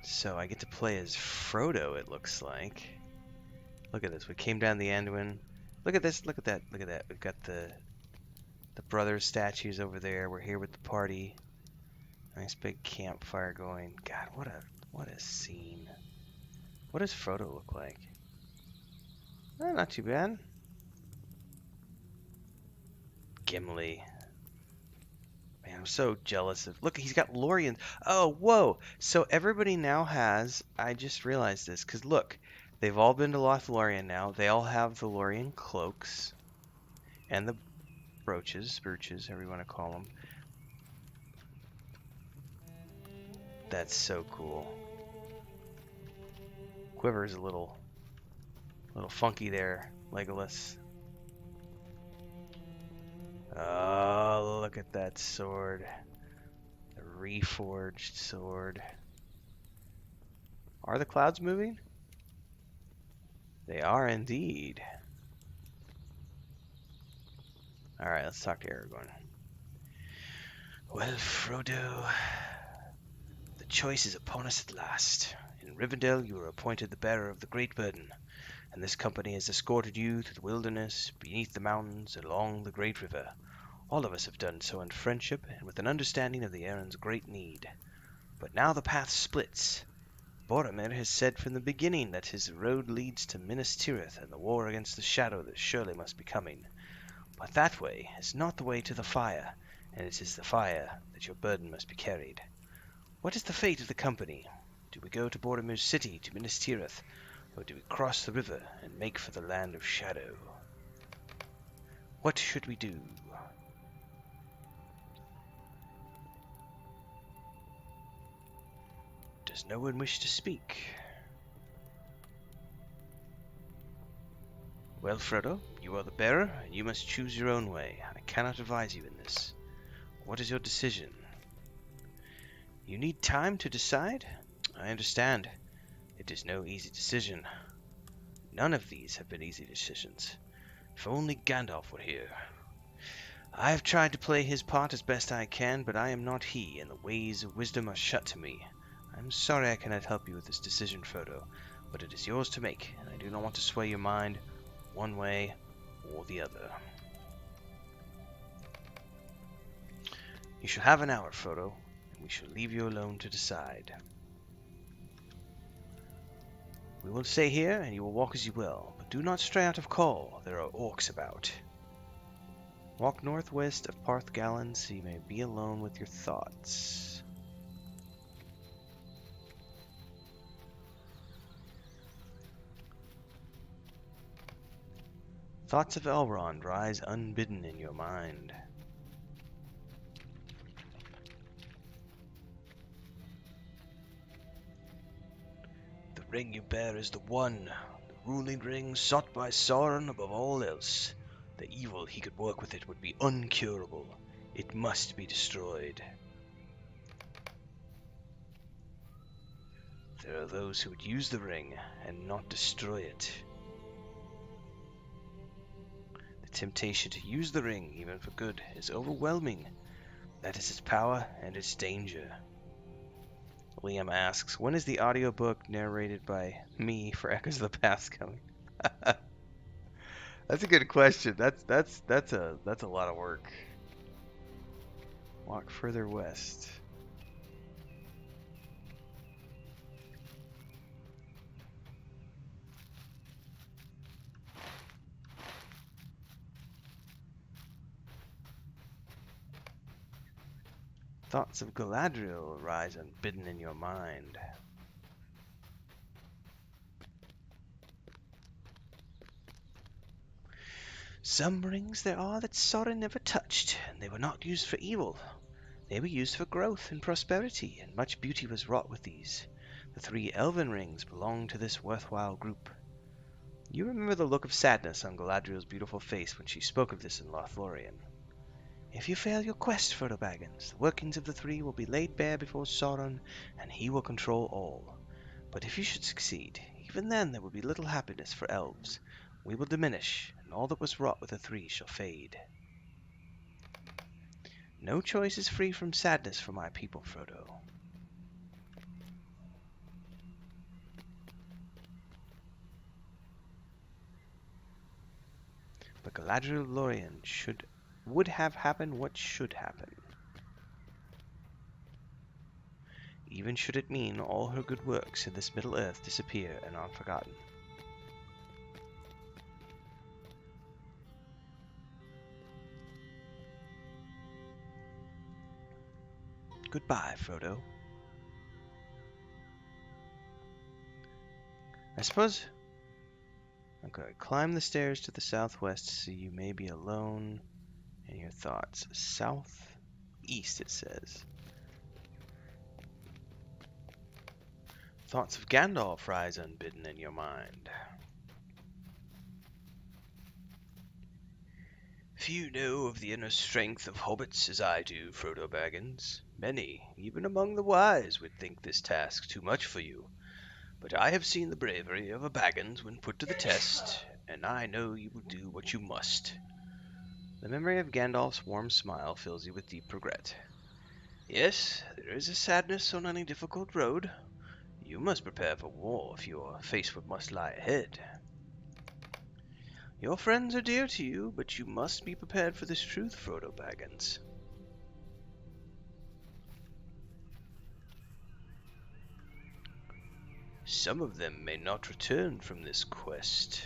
So I get to play as Frodo, it looks like. Look at this. We came down the Anduin. Look at this. Look at that. Look at that. We've got the brothers statues over there. We're here with the party. Nice big campfire going. God, what a scene. What does Frodo look like? Not too bad. Gimli. Man, I'm so jealous of... Look, he's got Lorien. Oh, whoa. So everybody now has... I just realized this, because look, they've all been to Lothlorien now. They all have the Lorien cloaks and the brooches, however you want to call them. That's so cool. Quiver's a little funky there, Legolas. Oh, look at that sword. The reforged sword. Are the clouds moving? They are indeed. Alright, let's talk to Aragorn. Well, Frodo, the choice is upon us at last. In Rivendell you are appointed the bearer of the great burden, and this company has escorted you through the wilderness, beneath the mountains, along the great river. All of us have done so in friendship and with an understanding of the errand's great need. But now the path splits. Boromir has said from the beginning that his road leads to Minas Tirith and the war against the Shadow that surely must be coming. But that way is not the way to the fire, and it is the fire that your burden must be carried. What is the fate of the company? Do we go to Boromir's city, to Minas Tirith, or do we cross the river and make for the land of Shadow? What should we do? Does no one wish to speak? Well, Frodo, you are the bearer, and you must choose your own way. I cannot advise you in this. What is your decision? You need time to decide? I understand. It is no easy decision. None of these have been easy decisions. If only Gandalf were here. I have tried to play his part as best I can, but I am not he, and the ways of wisdom are shut to me. I am sorry I cannot help you with this decision, Frodo, but it is yours to make, and I do not want to sway your mind one way or the other. You shall have an hour, Frodo, and we shall leave you alone to decide. We will stay here, and you will walk as you will, but do not stray out of call. There are orcs about. Walk northwest of Parthgalen, so you may be alone with your thoughts. Thoughts of Elrond rise unbidden in your mind. The ring you bear is the one, the ruling ring sought by Sauron above all else. The evil he could work with it would be uncurable. It must be destroyed. There are those who would use the ring and not destroy it. The temptation to use the ring, even for good, is overwhelming. That is its power and its danger. Liam asks, when is the audiobook narrated by me for Echoes of the Past coming? That's a good question. That's a lot of work. Walk further west. Thoughts of Galadriel rise unbidden in your mind. Some rings there are that Sauron never touched, and they were not used for evil. They were used for growth and prosperity, and much beauty was wrought with these. The 3 elven rings belong to this worthwhile group. You remember the look of sadness on Galadriel's beautiful face when she spoke of this in Lothlorien. If you fail your quest, Frodo Baggins, the workings of the 3 will be laid bare before Sauron, and he will control all. But if you should succeed, even then there will be little happiness for elves. We will diminish, and all that was wrought with the 3 shall fade. No choice is free from sadness for my people, Frodo. Galadriel Lorien would have happened what should happen. Even should it mean all her good works in this Middle Earth disappear and are forgotten. Goodbye, Frodo. I suppose... Okay, climb the stairs to the southwest so you may be alone in your thoughts. Southeast, it says. Thoughts of Gandalf rise unbidden in your mind. Few know of the inner strength of hobbits as I do, Frodo Baggins. Many, even among the wise, would think this task too much for you. But I have seen the bravery of a Baggins when put to the test, and I know you will do what you must. The memory of Gandalf's warm smile fills you with deep regret. Yes, there is a sadness on any difficult road. You must prepare for war if you are faced what must lie ahead. Your friends are dear to you, but you must be prepared for this truth, Frodo Baggins. Some of them may not return from this quest.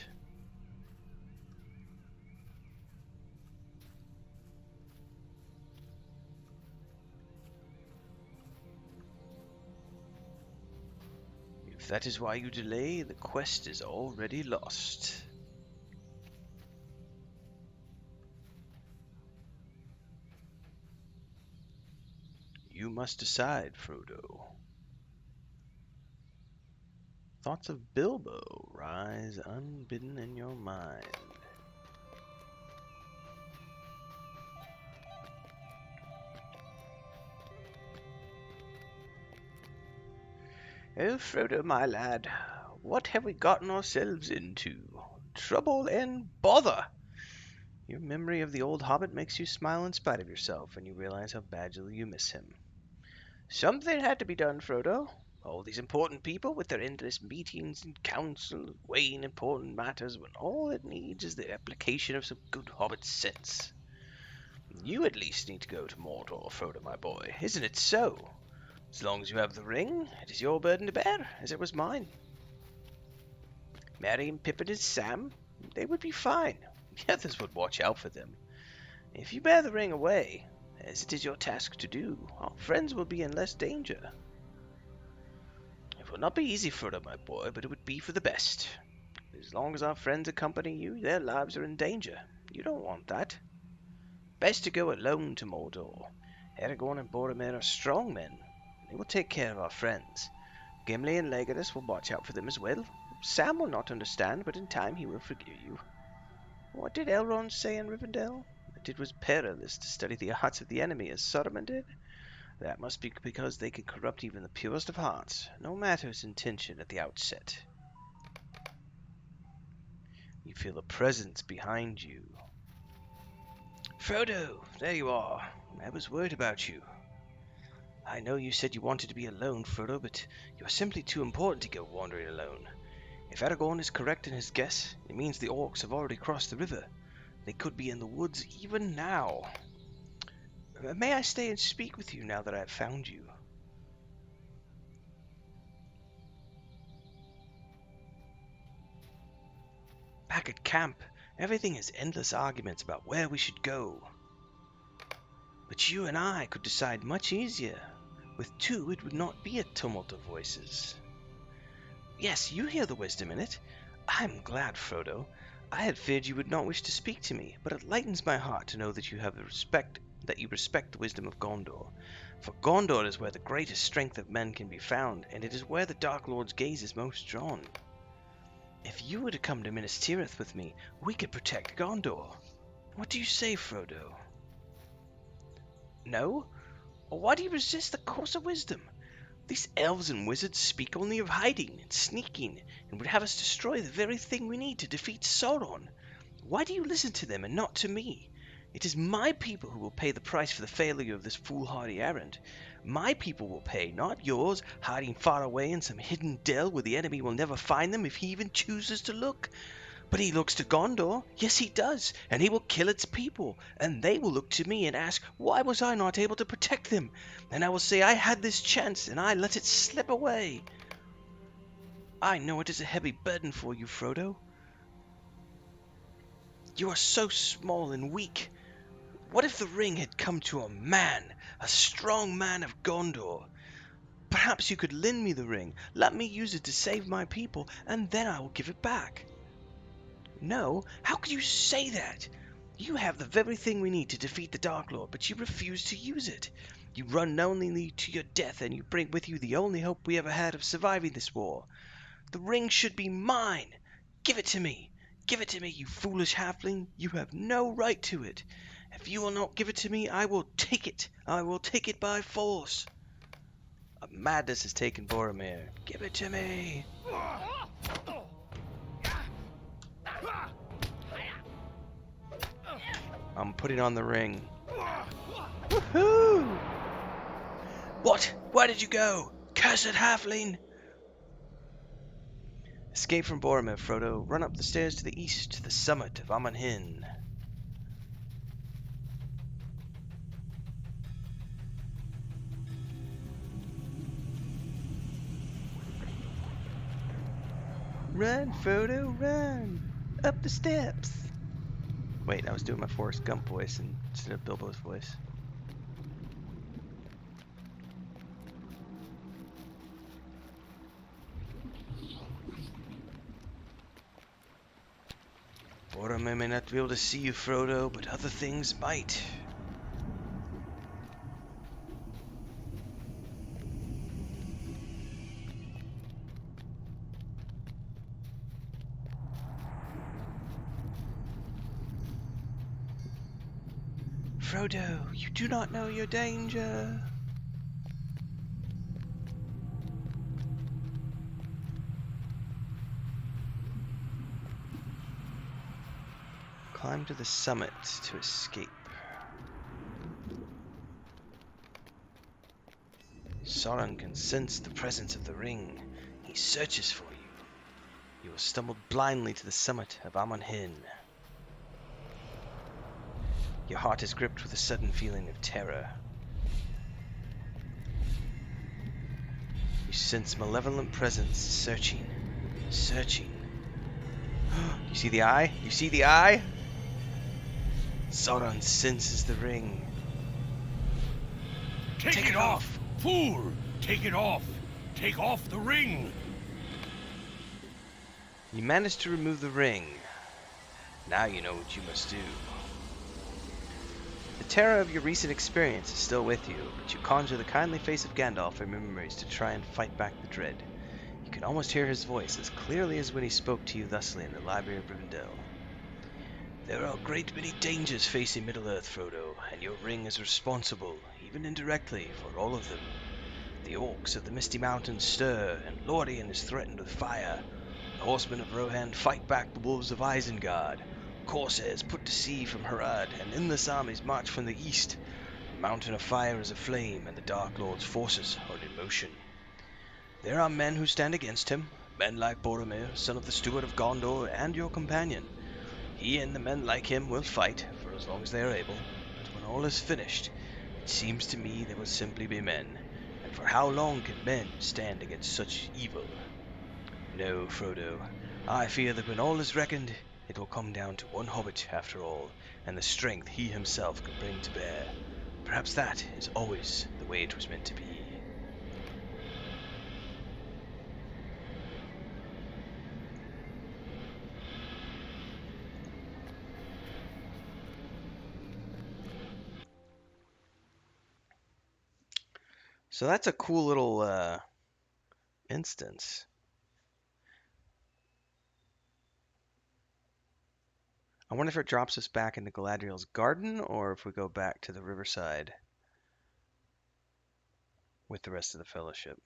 If that is why you delay, the quest is already lost. You must decide, Frodo. Thoughts of Bilbo rise unbidden in your mind. Oh, Frodo, my lad, what have we gotten ourselves into? Trouble and bother! Your memory of the old hobbit makes you smile in spite of yourself, and you realize how badly you miss him. Something had to be done, Frodo. All these important people with their endless meetings and councils weighing important matters when all it needs is the application of some good hobbit sense. You at least need to go to Mordor, Frodo, my boy. Isn't it so? As long as you have the ring, it is your burden to bear, as it was mine. Merry and Pippin and Sam, they would be fine. The others would watch out for them. If you bear the ring away, as it is your task to do, our friends will be in less danger. It will not be easy, Frodo, my boy, but it would be for the best. As long as our friends accompany you, their lives are in danger. You don't want that. Best to go alone to Mordor. Aragorn and Boromir are strong men. They will take care of our friends. Gimli and Legolas will watch out for them as well. Sam will not understand, but in time he will forgive you. What did Elrond say in Rivendell? That it was perilous to study the hearts of the enemy as Saruman did? That must be because they can corrupt even the purest of hearts, no matter its intention at the outset. You feel a presence behind you. Frodo, there you are. I was worried about you. I know you said you wanted to be alone, Frodo, but you're simply too important to go wandering alone. If Aragorn is correct in his guess, it means the orcs have already crossed the river. They could be in the woods even now. May I stay and speak with you now that I have found you? Back at camp, everything is endless arguments about where we should go. But you and I could decide much easier. With two, it would not be a tumult of voices. Yes, you hear the wisdom in it. I am glad, Frodo. I had feared you would not wish to speak to me, but it lightens my heart to know that you respect the wisdom of Gondor. For Gondor is where the greatest strength of men can be found, and it is where the Dark Lord's gaze is most drawn. If you were to come to Minas Tirith with me, we could protect Gondor. What do you say, Frodo? No? Or why do you resist the course of wisdom? These elves and wizards speak only of hiding and sneaking, and would have us destroy the very thing we need to defeat Sauron. Why do you listen to them and not to me? It is my people who will pay the price for the failure of this foolhardy errand. My people will pay, not yours, hiding far away in some hidden dell where the enemy will never find them if he even chooses to look. But he looks to Gondor. Yes, he does. And he will kill its people. And they will look to me and ask, why was I not able to protect them? And I will say, I had this chance and I let it slip away. I know it is a heavy burden for you, Frodo. You are so small and weak. What if the ring had come to a man, a strong man of Gondor? Perhaps you could lend me the ring, let me use it to save my people, and then I will give it back. No, how could you say that? You have the very thing we need to defeat the Dark Lord, but you refuse to use it. You run knowingly to your death, and you bring with you the only hope we ever had of surviving this war. The ring should be mine. Give it to me. Give it to me, you foolish halfling. You have no right to it. If you will not give it to me, I will take it. I will take it by force. A madness has taken Boromir. Give it to me. I'm putting on the ring. Woohoo! What? Where did you go? Cursed halfling! Escape from Boromir, Frodo. Run up the stairs to the east, to the summit of Amon Hen. Run, Frodo, run! Up the steps! Wait, I was doing my Forrest Gump voice instead of Bilbo's voice. Boromir may not be able to see you, Frodo, but other things might. Frodo, you do not know your danger. Climb to the summit to escape. Sauron can sense the presence of the ring. He searches for you. You have stumbled blindly to the summit of Amon Hen. Your heart is gripped with a sudden feeling of terror. You sense malevolent presence searching, searching. You see the eye? You see the eye? Sauron senses the ring. Take it off! Fool! Take it off! Take off the ring! You manage to remove the ring. Now you know what you must do. The terror of your recent experience is still with you, but you conjure the kindly face of Gandalf in your memories to try and fight back the dread. You can almost hear his voice as clearly as when he spoke to you thusly in the Library of Rivendell. There are a great many dangers facing Middle-earth, Frodo, and your ring is responsible, even indirectly, for all of them. The orcs of the Misty Mountains stir, and Lorien is threatened with fire. The horsemen of Rohan fight back the wolves of Isengard. Corsairs put to sea from Harad, and endless armies march from the east. The Mountain of Fire is aflame, and the Dark Lord's forces are in motion. There are men who stand against him, men like Boromir, son of the Steward of Gondor, and your companion. He and the men like him will fight, for as long as they are able, but when all is finished, it seems to me they will simply be men, and for how long can men stand against such evil? No, Frodo, I fear that when all is reckoned, it will come down to one hobbit after all, and the strength he himself can bring to bear. Perhaps that is always the way it was meant to be. So that's a cool little instance. I wonder if it drops us back into Galadriel's garden, or if we go back to the riverside with the rest of the Fellowship.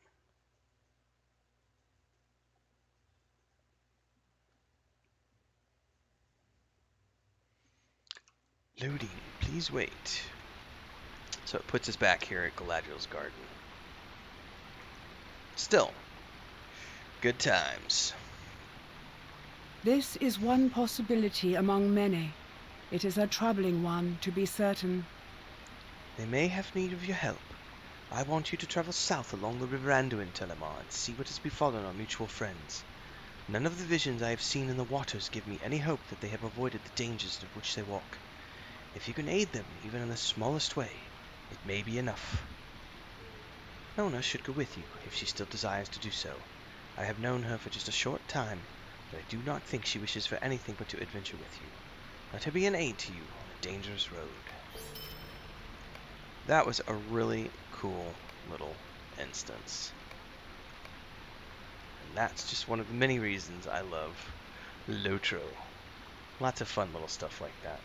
Loading, please wait. So it puts us back here at Galadriel's garden. Still, good times. This is one possibility among many. It is a troubling one, to be certain. They may have need of your help. I want you to travel south along the river Anduin, Telemar, and see what has befallen our mutual friends. None of the visions I have seen in the waters give me any hope that they have avoided the dangers of which they walk. If you can aid them, even in the smallest way, it may be enough. Nona should go with you, if she still desires to do so. I have known her for just a short time, but I do not think she wishes for anything but to adventure with you. Let her be an aid to you on a dangerous road. That was a really cool little instance. And that's just one of the many reasons I love LOTRO. Lots of fun little stuff like that.